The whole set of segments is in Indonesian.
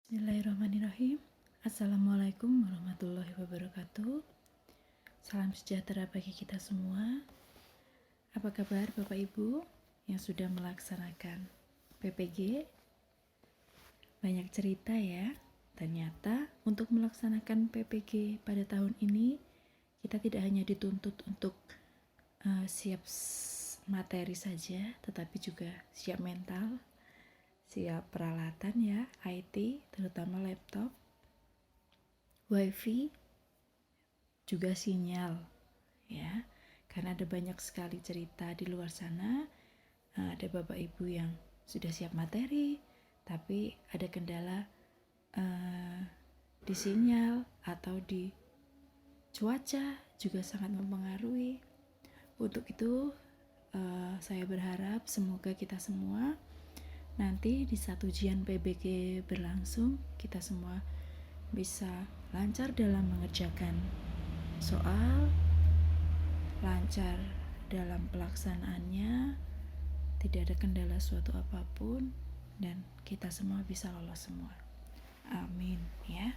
Bismillahirrahmanirrahim. Assalamualaikum warahmatullahi wabarakatuh. Salam sejahtera bagi kita semua. Apa kabar Bapak Ibu yang sudah melaksanakan PPG? Banyak cerita ya. Ternyata untuk melaksanakan PPG pada tahun ini, kita tidak hanya dituntut untuk siap materi saja, tetapi juga siap mental, siap peralatan ya, IT, terutama laptop, wifi, juga sinyal ya, karena ada banyak sekali cerita di luar sana. Ada bapak ibu yang sudah siap materi tapi ada kendala di sinyal atau di cuaca, juga sangat mempengaruhi. Untuk itu saya berharap semoga kita semua nanti di saat ujian PBG berlangsung, kita semua bisa lancar dalam mengerjakan soal, lancar dalam pelaksanaannya, tidak ada kendala suatu apapun, dan kita semua bisa lolos semua. Amin ya.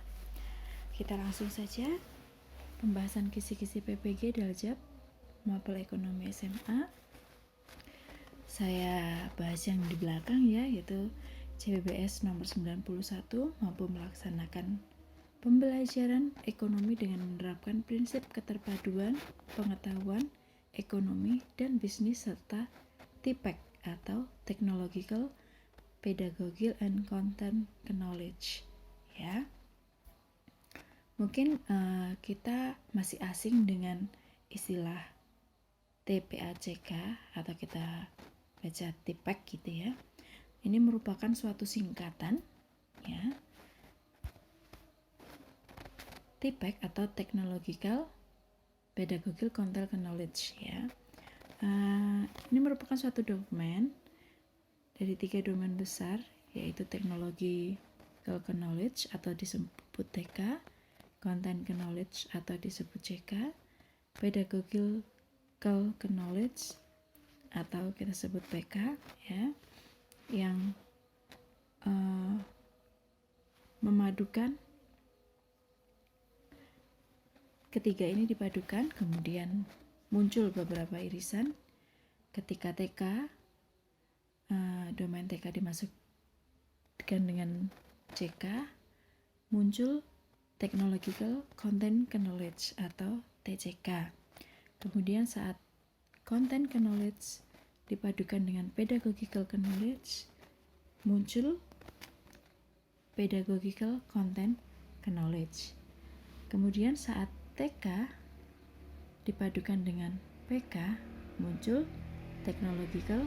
Kita langsung saja pembahasan kisi-kisi PPG Daljab Mapel Ekonomi SMA. Saya bahas yang di belakang ya, yaitu CPBS nomor 91, mampu melaksanakan pembelajaran ekonomi dengan menerapkan prinsip keterpaduan pengetahuan ekonomi dan bisnis serta TPEC atau Technological, Pedagogical and Content Knowledge ya. Mungkin kita masih asing dengan istilah TPACK atau kita baca TPEC gitu ya. Ini merupakan suatu singkatan ya. TPEC atau Technological, Pedagogical Content Knowledge ya. Ini merupakan suatu dokumen dari 3 domain besar, yaitu Technological Knowledge atau disebut TK, Content Knowledge atau disebut CK, Pedagogical Knowledge atau kita sebut PK ya, yang memadukan ketiga ini dipadukan, kemudian muncul beberapa irisan ketika TK, domain TK dimasukkan dengan CK, muncul Technological Content Knowledge atau TCK. Kemudian saat Content Knowledge dipadukan dengan Pedagogical Knowledge, muncul Pedagogical Content Knowledge. Kemudian saat TK dipadukan dengan PK, muncul Technological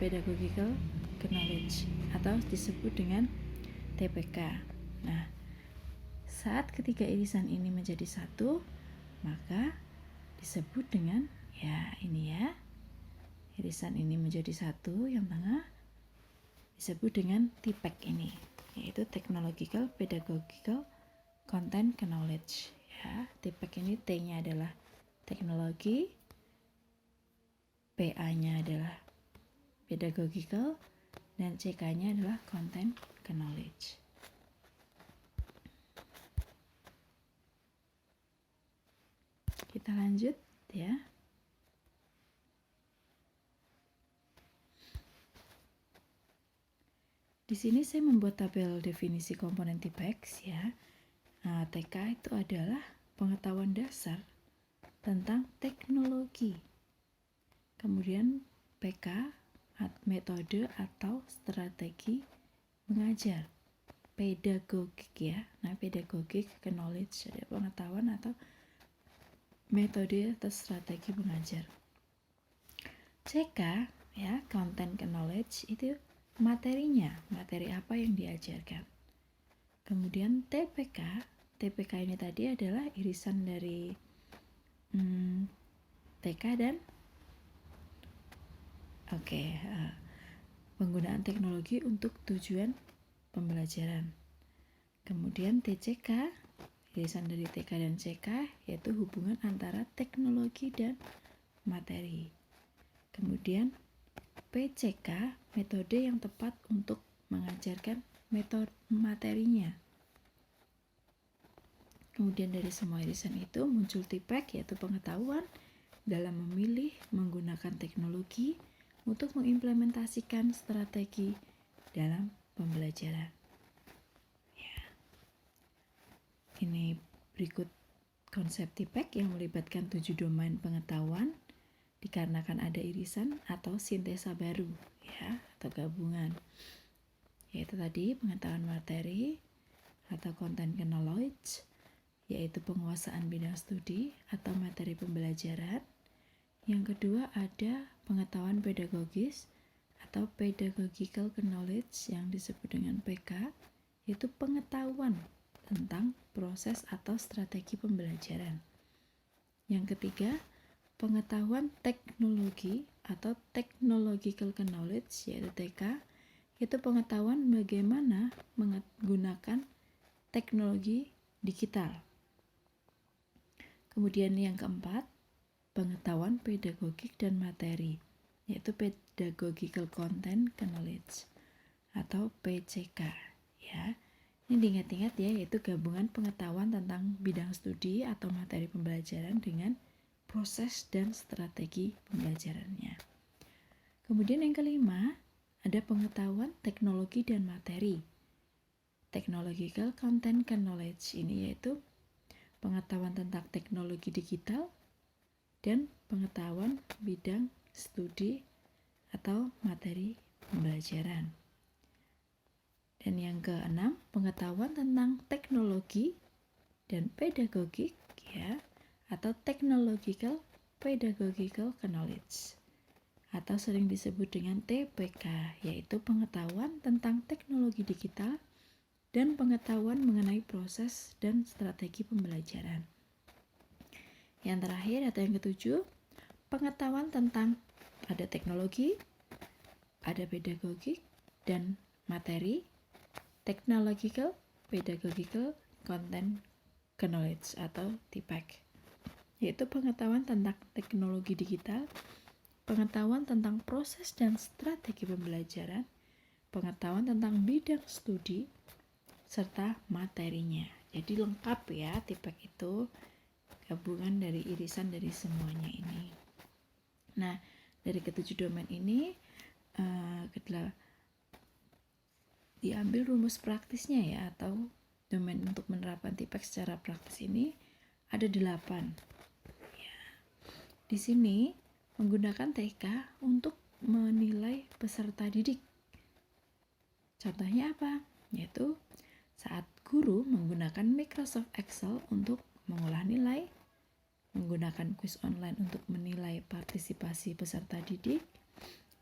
Pedagogical Knowledge atau disebut dengan TPK. Nah, saat ketiga irisan ini menjadi satu, maka disebut dengan ya ini ya, irisan ini menjadi satu yang tengah disebut dengan TPEC ini, yaitu Technological Pedagogical Content Knowledge ya. TPEC ini T-nya adalah teknologi, PA-nya adalah pedagogical, dan CK-nya adalah content knowledge. Kita lanjut ya. Di sini saya membuat tabel definisi komponen TPEX ya. TK itu adalah pengetahuan dasar tentang teknologi. Kemudian PK, metode atau strategi mengajar. Pedagogik ya. Nah, pedagogik knowledge ada pengetahuan atau metode atau strategi mengajar. CK ya, content knowledge itu materinya, materi apa yang diajarkan. Kemudian TPK ini tadi adalah irisan dari TK dan penggunaan teknologi untuk tujuan pembelajaran. Kemudian TCK, irisan dari TK dan CK, yaitu hubungan antara teknologi dan materi. Kemudian PCK, metode yang tepat untuk mengajarkan metode materinya. Kemudian dari semua irisan itu muncul TPEK, yaitu pengetahuan dalam memilih menggunakan teknologi untuk mengimplementasikan strategi dalam pembelajaran. Ya. Ini berikut konsep TPEK yang melibatkan 7 domain pengetahuan dikarenakan ada irisan atau sintesa baru, ya, atau gabungan. Yaitu tadi pengetahuan materi atau content knowledge, yaitu penguasaan bidang studi atau materi pembelajaran. Yang kedua ada pengetahuan pedagogis atau pedagogical knowledge yang disebut dengan PK, yaitu pengetahuan tentang proses atau strategi pembelajaran. Yang ketiga, pengetahuan teknologi atau technological knowledge, yaitu TK, yaitu pengetahuan bagaimana menggunakan teknologi digital. Kemudian yang keempat, pengetahuan pedagogik dan materi, yaitu pedagogical content knowledge atau PCK, ya. Ini diingat-ingat ya, yaitu gabungan pengetahuan tentang bidang studi atau materi pembelajaran dengan proses dan strategi pembelajarannya. Kemudian yang kelima, ada pengetahuan teknologi dan materi. Technological content knowledge ini yaitu pengetahuan tentang teknologi digital dan pengetahuan bidang studi atau materi pembelajaran. Dan yang keenam, pengetahuan tentang teknologi dan pedagogik, ya, atau technological pedagogical knowledge atau sering disebut dengan TPK, yaitu pengetahuan tentang teknologi digital dan pengetahuan mengenai proses dan strategi pembelajaran. Yang terakhir atau yang ketujuh, pengetahuan tentang ada teknologi, ada pedagogik dan materi, technological pedagogical content knowledge atau TPEK, yaitu pengetahuan tentang teknologi digital, pengetahuan tentang proses dan strategi pembelajaran, pengetahuan tentang bidang studi, serta materinya. Jadi lengkap ya, TPEK itu gabungan dari irisan dari semuanya ini. Nah, dari ketujuh domain ini diambil rumus praktisnya ya, atau domain untuk menerapkan TPEK secara praktis ini ada 8. Ya. Di sini menggunakan TK untuk menilai peserta didik. Contohnya apa? Yaitu saat guru menggunakan Microsoft Excel untuk mengolah nilai, menggunakan kuis online untuk menilai partisipasi peserta didik,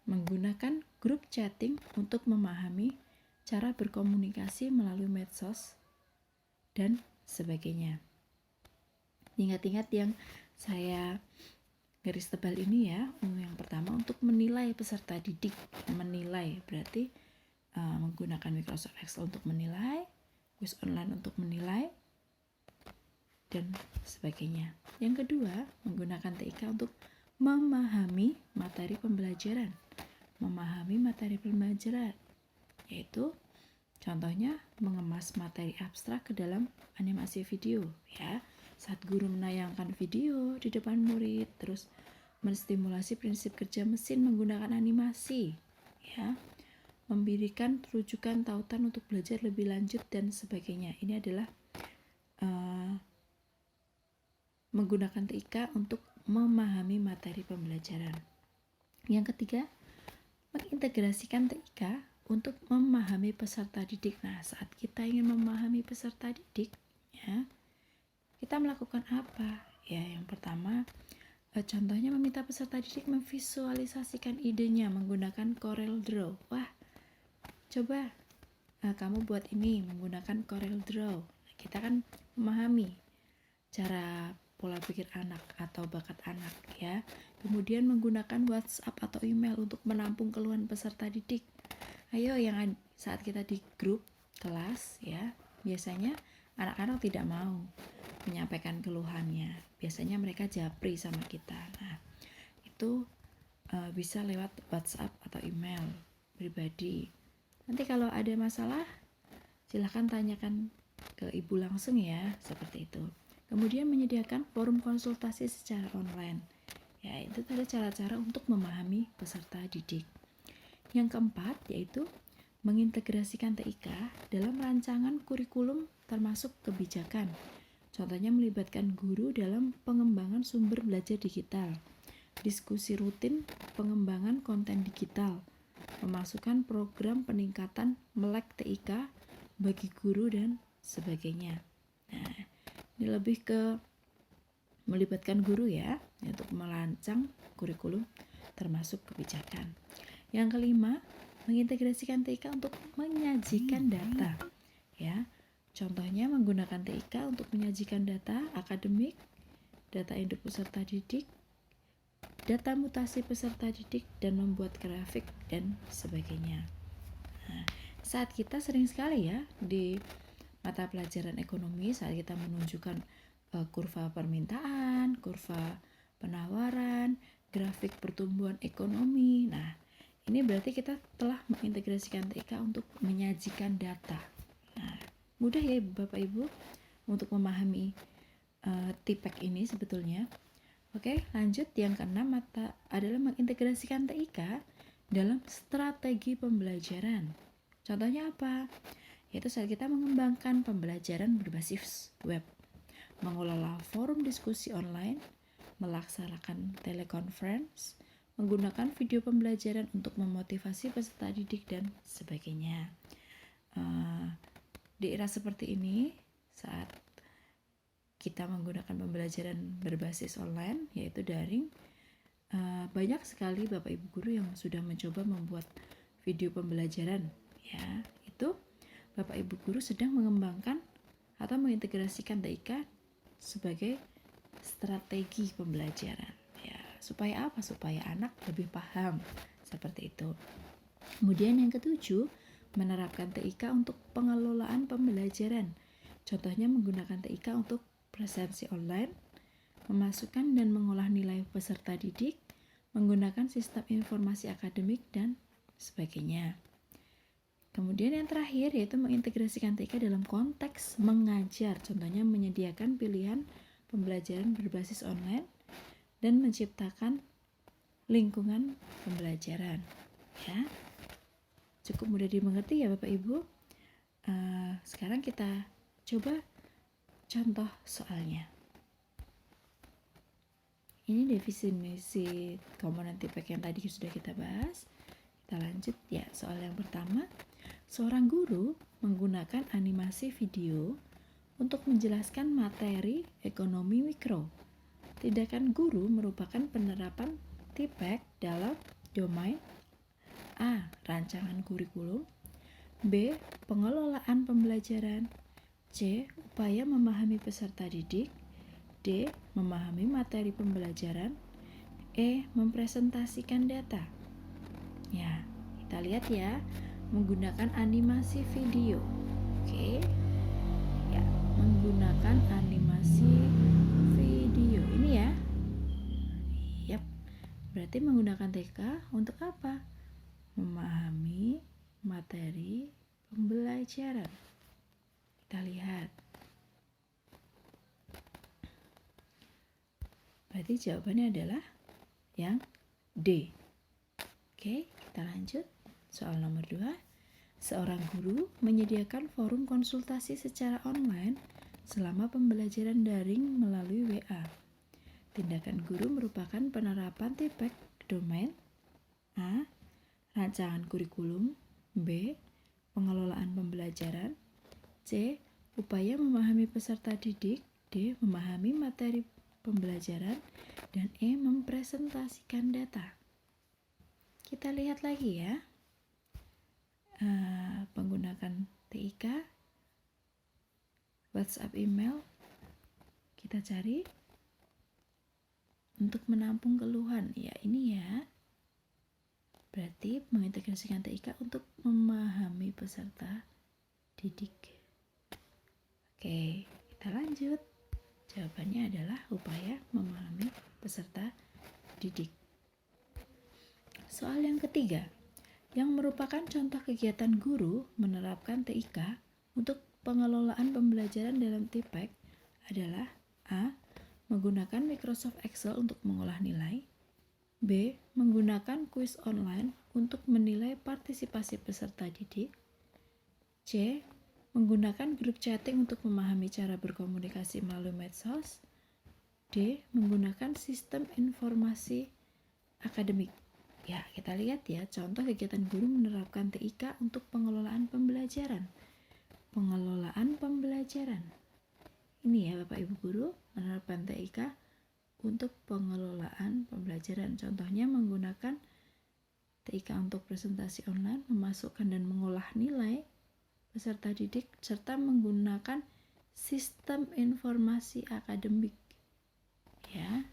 menggunakan grup chatting untuk memahami cara berkomunikasi melalui medsos, dan sebagainya. Ingat-ingat yang saya garis tebal ini ya. Yang pertama untuk menilai peserta didik. Menilai berarti menggunakan Microsoft Excel untuk menilai, kuis online untuk menilai, dan sebagainya. Yang kedua, menggunakan TIK untuk memahami materi pembelajaran. Memahami materi pembelajaran, yaitu contohnya mengemas materi abstrak ke dalam animasi video, ya. Saat guru menayangkan video di depan murid, terus menstimulasi prinsip kerja mesin menggunakan animasi, ya. Memberikan rujukan tautan untuk belajar lebih lanjut dan sebagainya. Ini adalah menggunakan TIK untuk memahami materi pembelajaran. Yang ketiga, mengintegrasikan TIK untuk memahami peserta didik. Nah, saat kita ingin memahami peserta didik, ya, kita melakukan apa? Ya, yang pertama, contohnya meminta peserta didik memvisualisasikan idenya menggunakan Corel Draw. Wah, coba kamu buat ini menggunakan Corel Draw. Kita kan memahami cara pola pikir anak atau bakat anak, ya. Kemudian menggunakan WhatsApp atau email untuk menampung keluhan peserta didik. Ayo, yang saat kita di grup kelas, ya, biasanya anak-anak tidak mau menyampaikan keluhannya. Biasanya mereka japri sama kita. Nah, itu bisa lewat WhatsApp atau email pribadi. Nanti kalau ada masalah, Silahkan tanyakan ke ibu langsung ya, seperti itu. Kemudian menyediakan forum konsultasi secara online. Ya, itu ada cara-cara untuk memahami peserta didik. Yang keempat yaitu mengintegrasikan TIK dalam rancangan kurikulum termasuk kebijakan. Contohnya melibatkan guru dalam pengembangan sumber belajar digital, diskusi rutin pengembangan konten digital, memasukkan program peningkatan melek TIK bagi guru dan sebagainya. Nah, ini lebih ke melibatkan guru ya untuk merancang kurikulum termasuk kebijakan. Yang kelima, mengintegrasikan TIK untuk menyajikan data. Ya, contohnya menggunakan TIK untuk menyajikan data akademik, data induk peserta didik, data mutasi peserta didik, dan membuat grafik dan sebagainya. Nah, saat kita sering sekali ya di mata pelajaran ekonomi saat kita menunjukkan kurva permintaan, kurva penawaran, grafik pertumbuhan ekonomi. Nah, ini berarti kita telah mengintegrasikan TIK untuk menyajikan data. Nah, mudah ya Bapak Ibu untuk memahami TIPEK ini sebetulnya. Oke, lanjut yang keenam adalah mengintegrasikan TIK dalam strategi pembelajaran. Contohnya apa? Yaitu saat kita mengembangkan pembelajaran berbasis web, mengelola forum diskusi online, melaksanakan teleconference, menggunakan video pembelajaran untuk memotivasi peserta didik dan sebagainya. Di era seperti ini, saat kita menggunakan pembelajaran berbasis online, yaitu daring, banyak sekali Bapak Ibu guru yang sudah mencoba membuat video pembelajaran. Ya, itu Bapak Ibu guru sedang mengembangkan atau mengintegrasikan TIK sebagai strategi pembelajaran. Ya, supaya apa? Supaya anak lebih paham seperti itu. Kemudian yang ketujuh, menerapkan TIK untuk pengelolaan pembelajaran. Contohnya menggunakan TIK untuk presensi online, memasukkan dan mengolah nilai peserta didik, menggunakan sistem informasi akademik dan sebagainya. Kemudian yang terakhir yaitu mengintegrasikan TIK dalam konteks mengajar. Contohnya menyediakan pilihan pembelajaran berbasis online dan menciptakan lingkungan pembelajaran. Ya, cukup mudah dimengerti ya Bapak Ibu. Sekarang kita coba contoh soalnya. Ini definisi komponen TIPEK yang tadi sudah kita bahas. Kita lanjut ya, soal yang pertama. Seorang guru menggunakan animasi video untuk menjelaskan materi ekonomi mikro. Tindakan guru merupakan penerapan TIPEK dalam domain A. Rancangan kurikulum, B. Pengelolaan pembelajaran, C. Upaya memahami peserta didik, D. Memahami materi pembelajaran, E. Mempresentasikan data. Ya, kita lihat ya, menggunakan animasi video. Oke. Ya, menggunakan animasi video. Ini ya. Yap. Berarti menggunakan TIK untuk apa? Memahami materi pembelajaran. Kita lihat. Berarti jawabannya adalah yang D. Oke, kita lanjut. Soal nomor 2. Seorang guru menyediakan forum konsultasi secara online selama pembelajaran daring melalui WA. Tindakan guru merupakan penerapan TIPEK domain A. Rancangan kurikulum, B. Pengelolaan pembelajaran, C. Upaya memahami peserta didik, D. Memahami materi pembelajaran, dan E. Mempresentasikan data. Kita lihat lagi ya. Menggunakan TIK, WhatsApp, email, kita cari untuk menampung keluhan. Ya, ini ya. Berarti mengintegrasikan TIK untuk memahami peserta didik. Oke, kita lanjut. Jawabannya adalah upaya memahami peserta didik. Soal yang ketiga, yang merupakan contoh kegiatan guru menerapkan TIK Untuk pengelolaan pembelajaran dalam TPEK adalah A. Menggunakan Microsoft Excel untuk mengolah nilai. B. Menggunakan kuis online untuk menilai partisipasi peserta didik. C. Menggunakan grup chatting untuk memahami cara berkomunikasi melalui medsos. D. Menggunakan sistem informasi akademik. Ya, kita lihat ya, contoh kegiatan guru menerapkan TIK untuk pengelolaan pembelajaran. Pengelolaan pembelajaran. Ini ya Bapak Ibu guru, menerapkan TIK untuk pengelolaan pembelajaran. Contohnya menggunakan TIK untuk presentasi online, memasukkan dan mengolah nilai peserta didik, serta menggunakan sistem informasi akademik. Ya,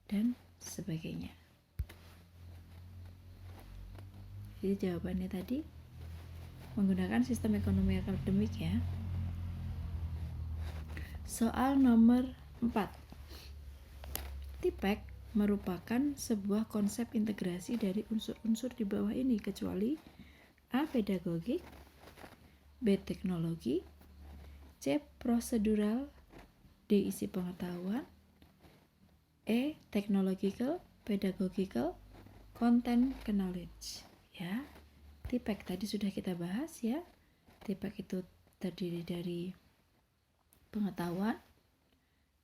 dan sebagainya. Jadi jawabannya tadi menggunakan sistem ekonomi akademik ya. Soal nomor 4. TPEK merupakan sebuah konsep integrasi dari unsur-unsur di bawah ini kecuali A. Pedagogik, B. Teknologi, C. Prosedural, D. Isi pengetahuan, E. Technological, Pedagogical, Content Knowledge. Ya, TPEK tadi sudah kita bahas ya. TPEK itu terdiri dari pengetahuan,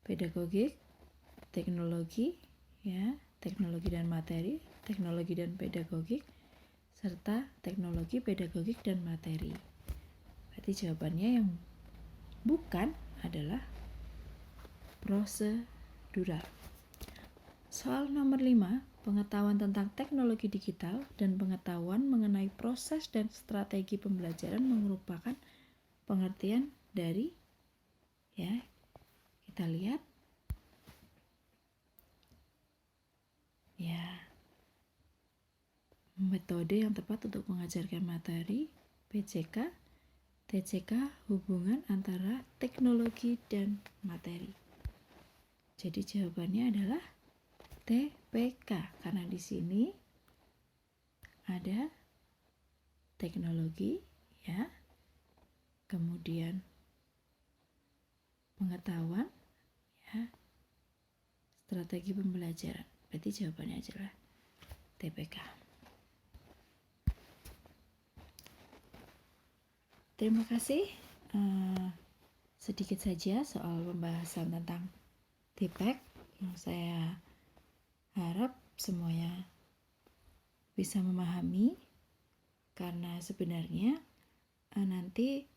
pedagogik, teknologi, ya, teknologi dan materi, teknologi dan pedagogik, serta teknologi, pedagogik dan materi. Berarti jawabannya yang bukan adalah prosedural. Soal nomor 5. Pengetahuan tentang teknologi digital dan pengetahuan mengenai proses dan strategi pembelajaran merupakan pengertian dari, ya, kita lihat ya, metode yang tepat untuk mengajarkan materi, PCK, TCK, hubungan antara teknologi dan materi. Jadi jawabannya adalah TPK, karena di sini ada teknologi ya, kemudian pengetahuan ya, strategi pembelajaran. Berarti jawabannya adalah TPK. Terima kasih. Sedikit saja soal pembahasan tentang TPEK yang saya harap semuanya bisa memahami, karena sebenarnya nanti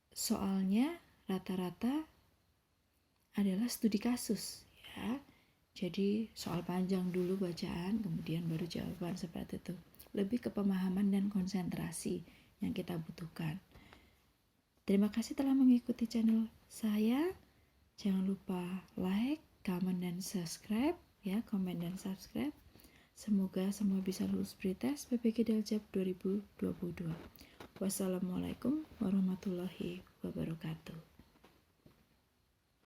soalnya rata-rata adalah studi kasus ya. Jadi soal panjang dulu bacaan, kemudian baru jawaban, seperti itu. Lebih ke pemahaman dan konsentrasi yang kita butuhkan. Terima kasih telah mengikuti channel saya. Jangan lupa like, comment, dan subscribe ya, komen dan subscribe. Semoga semua bisa lulus pretest PPG Daljab 2022. Wassalamualaikum warahmatullahi wabarakatuh.